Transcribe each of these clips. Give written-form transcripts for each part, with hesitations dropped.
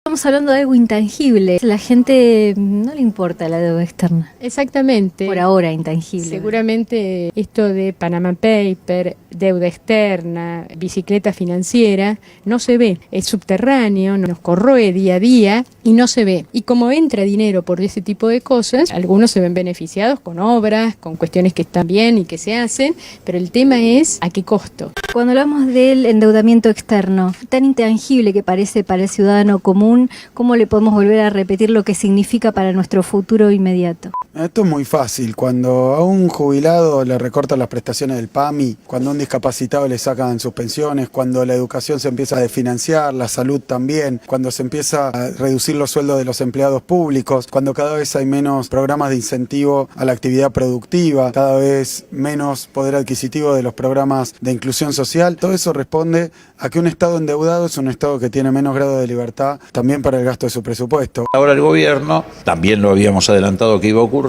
Estamos hablando de algo intangible. A la gente no le importa la deuda externa. Exactamente. Por ahora, intangible. Seguramente esto de Panama Paper, deuda externa, bicicleta financiera, no se ve. Es subterráneo, nos corroe día a día y no se ve. Y como entra dinero por ese tipo de cosas, algunos se ven beneficiados con obras, con cuestiones que están bien y que se hacen, pero el tema es a qué costo. Cuando hablamos del endeudamiento externo, tan intangible que parece para el ciudadano común, ¿cómo le podemos volver a repetir lo que significa para nuestro futuro inmediato? Esto es muy fácil. Cuando a un jubilado le recortan las prestaciones del PAMI, cuando a un discapacitado le sacan sus pensiones, cuando la educación se empieza a desfinanciar, la salud también, cuando se empieza a reducir los sueldos de los empleados públicos, cuando cada vez hay menos programas de incentivo a la actividad productiva, cada vez menos poder adquisitivo de los programas de inclusión social, todo eso responde a que un Estado endeudado es un Estado que tiene menos grado de libertad también para el gasto de su presupuesto. Ahora el gobierno, también lo habíamos adelantado que iba a ocurrir,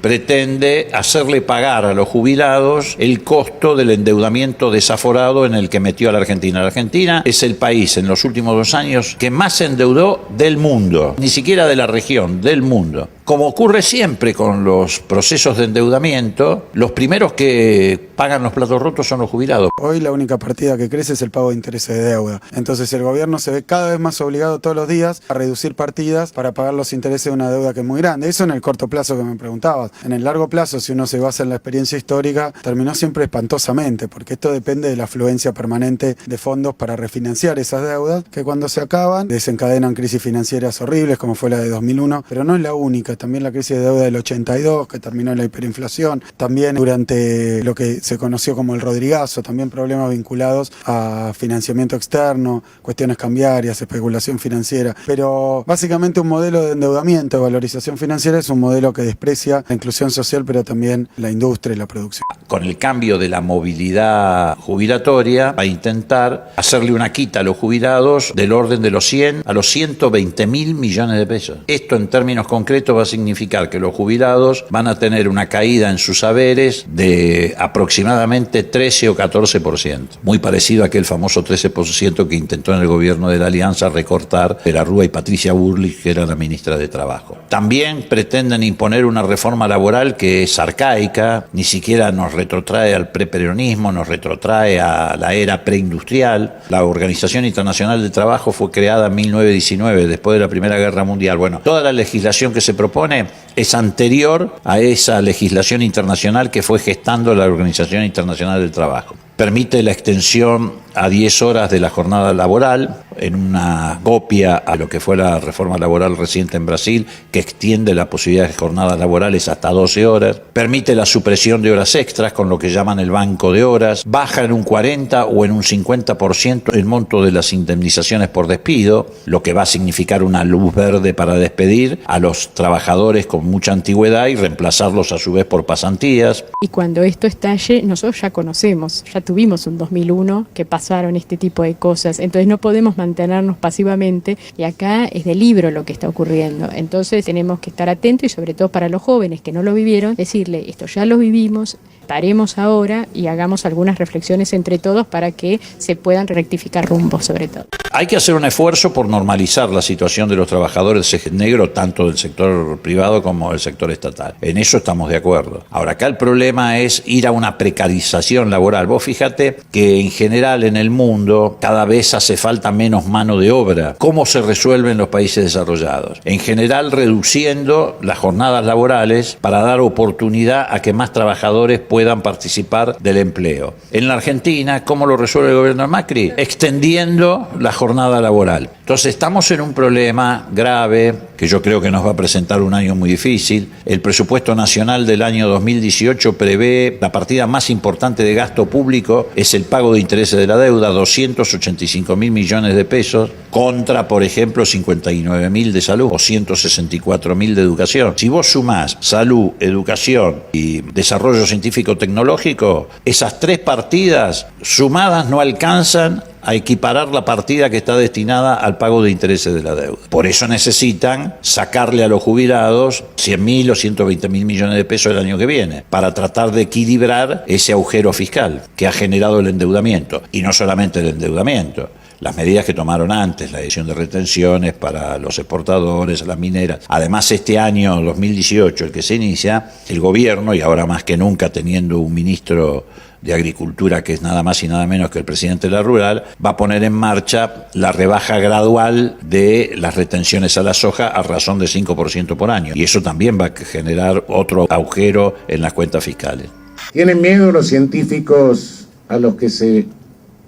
pretende hacerle pagar a los jubilados el costo del endeudamiento desaforado en el que metió a la Argentina. La Argentina es el país en los últimos 2 años que más se endeudó del mundo, ni siquiera de la región, del mundo. Como ocurre siempre con los procesos de endeudamiento, los primeros que pagan los platos rotos son los jubilados. Hoy la única partida que crece es el pago de intereses de deuda. Entonces el gobierno se ve cada vez más obligado todos los días a reducir partidas para pagar los intereses de una deuda que es muy grande. Eso en el corto plazo que me preguntabas. En el largo plazo, si uno se basa en la experiencia histórica, terminó siempre espantosamente, porque esto depende de la afluencia permanente de fondos para refinanciar esas deudas, que cuando se acaban desencadenan crisis financieras horribles, como fue la de 2001, pero no es la única. También la crisis de deuda del 82, que terminó en la hiperinflación, también durante lo que se conoció como el Rodrigazo, también problemas vinculados a financiamiento externo, cuestiones cambiarias, especulación financiera, pero básicamente un modelo de endeudamiento, de valorización financiera, es un modelo que desprecia la inclusión social, pero también la industria y la producción. Con el cambio de la movilidad jubilatoria, a intentar hacerle una quita a los jubilados del orden de los 100 a los 120.000 millones de pesos. Esto en términos concretos va a significar que los jubilados van a tener una caída en sus haberes de aproximadamente 13 o 14%. Muy parecido a aquel famoso 13% que intentó en el gobierno de la Alianza recortar de la Rúa y Patricia Bullrich, que era la ministra de Trabajo. También pretenden imponer una reforma laboral que es arcaica, ni siquiera nos retrotrae al preperonismo, nos retrotrae a la era preindustrial. La Organización Internacional del Trabajo fue creada en 1919, después de la Primera Guerra Mundial. Bueno, toda la legislación que se propone es anterior a esa legislación internacional que fue gestando la Organización Internacional del Trabajo. Permite la extensión a 10 horas de la jornada laboral, en una copia a lo que fue la reforma laboral reciente en Brasil, que extiende la posibilidad de jornadas laborales hasta 12 horas. Permite la supresión de horas extras con lo que llaman el banco de horas. Baja en un 40 o en un 50% el monto de las indemnizaciones por despido, lo que va a significar una luz verde para despedir a los trabajadores con mucha antigüedad y reemplazarlos a su vez por pasantías. Y cuando esto estalle, nosotros ya conocemos, ya tuvimos un 2001 que pasaron este tipo de cosas, entonces no podemos mantenernos pasivamente y acá es de libro lo que está ocurriendo, entonces tenemos que estar atentos y sobre todo para los jóvenes que no lo vivieron, decirle esto ya lo vivimos, paremos ahora y hagamos algunas reflexiones entre todos para que se puedan rectificar rumbos sobre todo. Hay que hacer un esfuerzo por normalizar la situación de los trabajadores negros, tanto del sector privado como del sector estatal. En eso estamos de acuerdo. Ahora, acá el problema es ir a una precarización laboral. Vos fíjate que en general en el mundo cada vez hace falta menos mano de obra. ¿Cómo se resuelve en los países desarrollados? En general reduciendo las jornadas laborales para dar oportunidad a que más trabajadores puedan participar del empleo. En la Argentina, ¿cómo lo resuelve el gobierno de Macri? Extendiendo la jornada laboral. Entonces estamos en un problema grave que yo creo que nos va a presentar un año muy difícil. El presupuesto nacional del año 2018 prevé la partida más importante de gasto público es el pago de intereses de la deuda, 285.000 millones de pesos, contra, por ejemplo, 59.000 de salud o 164.000 de educación. Si vos sumás salud, educación y desarrollo científico-tecnológico, esas tres partidas sumadas no alcanzan a equiparar la partida que está destinada al pago de intereses de la deuda. Por eso necesitan sacarle a los jubilados 100.000 o 120.000 millones de pesos el año que viene, para tratar de equilibrar ese agujero fiscal que ha generado el endeudamiento. Y no solamente el endeudamiento, las medidas que tomaron antes, la edición de retenciones para los exportadores, las mineras. Además, este año 2018, el que se inicia, el gobierno, y ahora más que nunca teniendo un ministro de Agricultura que es nada más y nada menos que el presidente de la Rural, va a poner en marcha la rebaja gradual de las retenciones a la soja a razón de 5% por año. Y eso también va a generar otro agujero en las cuentas fiscales. ¿Tienen miedo los científicos a los que se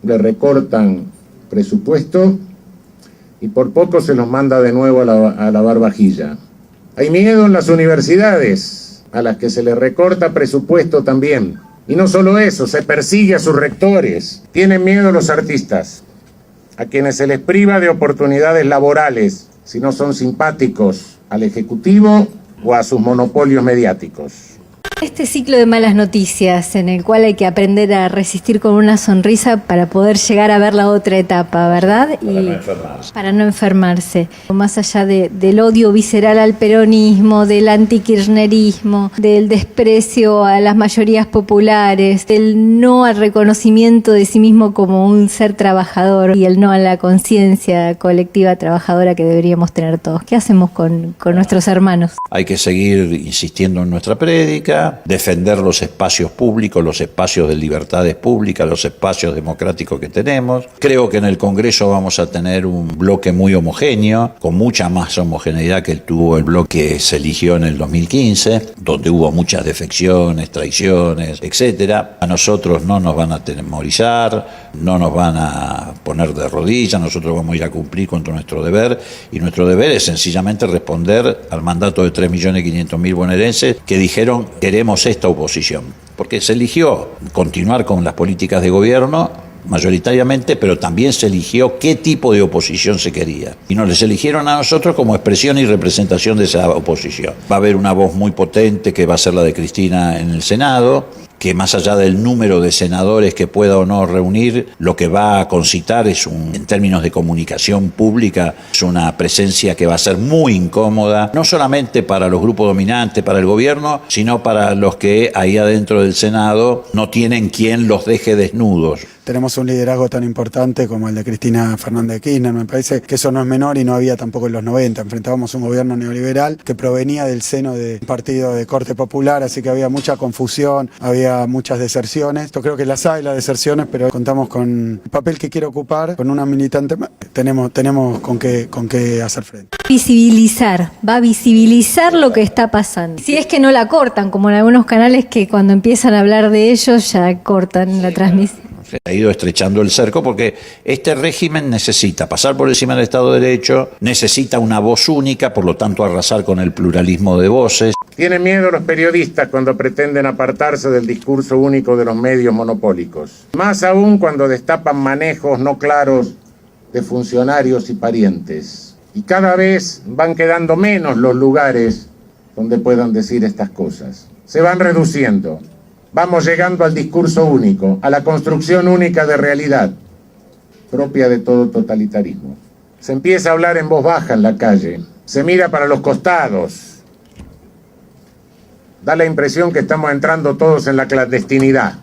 le recortan presupuesto y por poco se los manda de nuevo a lavar vajilla? Hay miedo en las universidades a las que se les recorta presupuesto también. Y no solo eso, se persigue a sus rectores. Tienen miedo los artistas, a quienes se les priva de oportunidades laborales si no son simpáticos al Ejecutivo o a sus monopolios mediáticos. Este ciclo de malas noticias en el cual hay que aprender a resistir con una sonrisa para poder llegar a ver la otra etapa, ¿verdad? Para no enfermarse. Más allá del odio visceral al peronismo, del antikirchnerismo, del desprecio a las mayorías populares, del no al reconocimiento de sí mismo como un ser trabajador y el no a la conciencia colectiva trabajadora que deberíamos tener todos. ¿Qué hacemos con nuestros hermanos? Hay que seguir insistiendo en nuestra prédica, defender los espacios públicos, los espacios de libertades públicas, los espacios democráticos que tenemos. Creo que en el Congreso vamos a tener un bloque muy homogéneo, con mucha más homogeneidad que tuvo el bloque que se eligió en el 2015, donde hubo muchas defecciones, traiciones, etcétera. A nosotros no nos van a atemorizar, no nos van a poner de rodillas, nosotros vamos a ir a cumplir con nuestro deber, y nuestro deber es sencillamente responder al mandato de 3.500.000 bonaerenses que dijeron: queremos esta oposición, porque se eligió continuar con las políticas de gobierno mayoritariamente, pero también se eligió qué tipo de oposición se quería. Y nos les eligieron a nosotros como expresión y representación de esa oposición. Va a haber una voz muy potente que va a ser la de Cristina en el Senado, que más allá del número de senadores que pueda o no reunir, lo que va a concitar es en términos de comunicación pública, es una presencia que va a ser muy incómoda, no solamente para los grupos dominantes, para el gobierno, sino para los que ahí adentro del Senado no tienen quien los deje desnudos. Tenemos un liderazgo tan importante como el de Cristina Fernández de Kirchner. Me parece que eso no es menor y no había tampoco en los 90. Enfrentábamos un gobierno neoliberal que provenía del seno de un partido de corte popular, así que había mucha confusión, había muchas deserciones. Yo creo que las hay, las deserciones, pero contamos con el papel que quiere ocupar, con una militante más. Tenemos con qué hacer frente. Va a visibilizar lo que está pasando. Si es que no la cortan, como en algunos canales que cuando empiezan a hablar de ellos ya cortan la transmisión. Se ha ido estrechando el cerco porque este régimen necesita pasar por encima del Estado de Derecho, necesita una voz única, por lo tanto arrasar con el pluralismo de voces. Tienen miedo los periodistas cuando pretenden apartarse del discurso único de los medios monopólicos. Más aún cuando destapan manejos no claros de funcionarios y parientes. Y cada vez van quedando menos los lugares donde puedan decir estas cosas. Se van reduciendo. Vamos llegando al discurso único, a la construcción única de realidad, propia de todo totalitarismo. Se empieza a hablar en voz baja en la calle, se mira para los costados. Da la impresión que estamos entrando todos en la clandestinidad.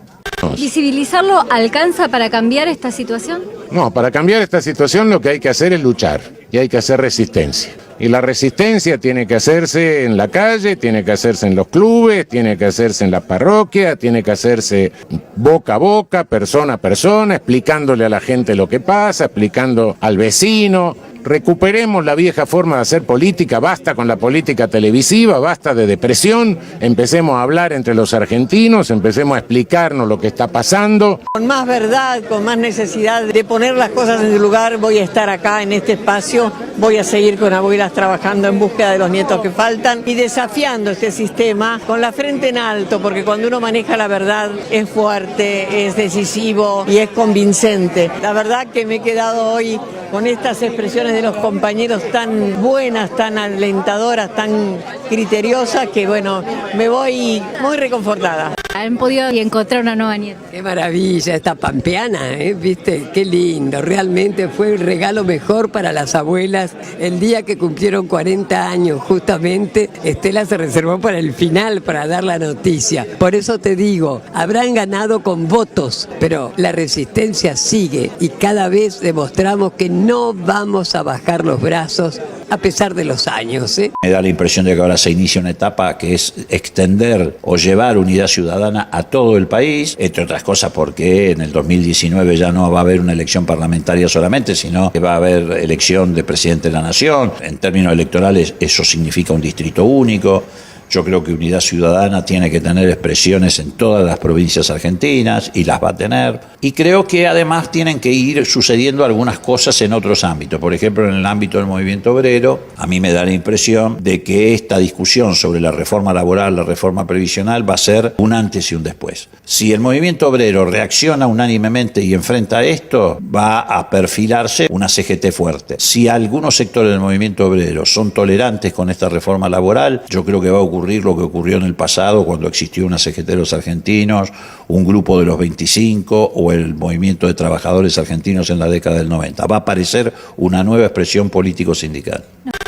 ¿Visibilizarlo alcanza para cambiar esta situación? No, para cambiar esta situación lo que hay que hacer es luchar y hay que hacer resistencia. Y la resistencia tiene que hacerse en la calle, tiene que hacerse en los clubes, tiene que hacerse en la parroquia, tiene que hacerse boca a boca, persona a persona, explicándole a la gente lo que pasa, explicando al vecino. Recuperemos la vieja forma de hacer política, basta con la política televisiva, basta de depresión, empecemos a hablar entre los argentinos, empecemos a explicarnos lo que está pasando. Con más verdad, con más necesidad de poner las cosas en su lugar, voy a estar acá en este espacio, voy a seguir con Abuelas trabajando en búsqueda de los nietos que faltan y desafiando este sistema con la frente en alto, porque cuando uno maneja la verdad es fuerte, es decisivo y es convincente. La verdad que me he quedado hoy con estas expresiones de los compañeros tan buenas, tan alentadoras, tan criteriosas, que bueno, me voy muy reconfortada. han podido encontrar una nueva nieta. Qué maravilla esta pampeana, ¿viste? Qué lindo, realmente fue el regalo mejor para las abuelas. El día que cumplieron 40 años, justamente, Estela se reservó para el final, para dar la noticia. Por eso te digo, habrán ganado con votos, pero la resistencia sigue y cada vez demostramos que no vamos a bajar los brazos a pesar de los años. Me da la impresión de que ahora se inicia una etapa que es extender o llevar unidad ciudadana a todo el país, entre otras cosas porque en el 2019 ya no va a haber una elección parlamentaria solamente, sino que va a haber elección de presidente de la nación. En términos electorales eso significa un distrito único. Yo creo que Unidad Ciudadana tiene que tener expresiones en todas las provincias argentinas y las va a tener. Y creo que además tienen que ir sucediendo algunas cosas en otros ámbitos. Por ejemplo, en el ámbito del movimiento obrero, a mí me da la impresión de que esta discusión sobre la reforma laboral, la reforma previsional, va a ser un antes y un después. Si el movimiento obrero reacciona unánimemente y enfrenta esto, va a perfilarse una CGT fuerte. Si algunos sectores del movimiento obrero son tolerantes con esta reforma laboral, yo creo que va a ocurrir lo que ocurrió en el pasado cuando existió una CGT de los argentinos, un grupo de los 25 o el movimiento de trabajadores argentinos en la década del 90. Va a aparecer una nueva expresión político-sindical.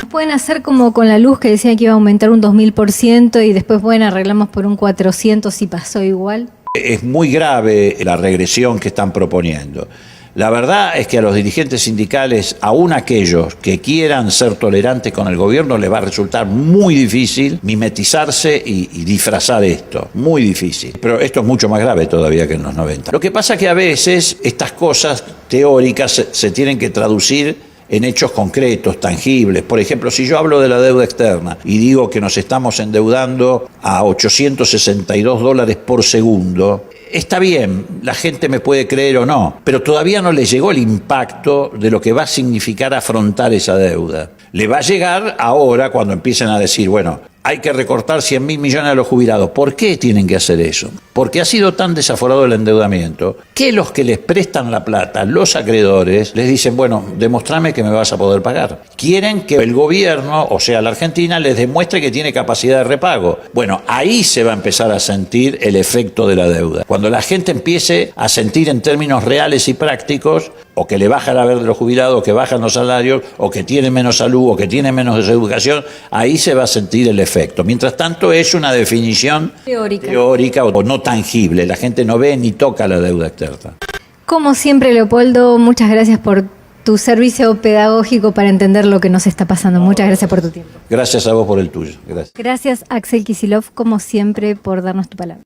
Pueden hacer como con la luz que decían que iba a aumentar un 2000% y después, bueno, arreglamos por un 400% y pasó igual. Es muy grave la regresión que están proponiendo. La verdad es que a los dirigentes sindicales, aún aquellos que quieran ser tolerantes con el gobierno, les va a resultar muy difícil mimetizarse y disfrazar esto. Muy difícil. Pero esto es mucho más grave todavía que en los 90. Lo que pasa es que a veces estas cosas teóricas se tienen que traducir en hechos concretos, tangibles. Por ejemplo, si yo hablo de la deuda externa y digo que nos estamos endeudando a $862 por segundo, está bien, la gente me puede creer o no, pero todavía no le llegó el impacto de lo que va a significar afrontar esa deuda. Le va a llegar ahora cuando empiecen a decir, bueno, hay que recortar 100.000 millones a los jubilados. ¿Por qué tienen que hacer eso? Porque ha sido tan desaforado el endeudamiento que los que les prestan la plata, los acreedores, les dicen, bueno, demostrame que me vas a poder pagar. Quieren que el gobierno, o sea, la Argentina, les demuestre que tiene capacidad de repago. Bueno, ahí se va a empezar a sentir el efecto de la deuda. Cuando la gente empiece a sentir en términos reales y prácticos, o que le baja la verde de los jubilados, o que bajan los salarios, o que tienen menos salud, o que tienen menos educación, ahí se va a sentir el efecto. Mientras tanto, es una definición teórica o no tangible. La gente no ve ni toca la deuda externa. Como siempre, Leopoldo, muchas gracias por tu servicio pedagógico para entender lo que nos está pasando. Muchas gracias por tu tiempo. Gracias a vos por el tuyo. Gracias. Gracias, Axel Kicillof, como siempre, por darnos tu palabra.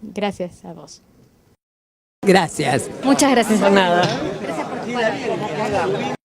Gracias a vos. Gracias. Muchas gracias. Por nada. Gracias por tu palabra.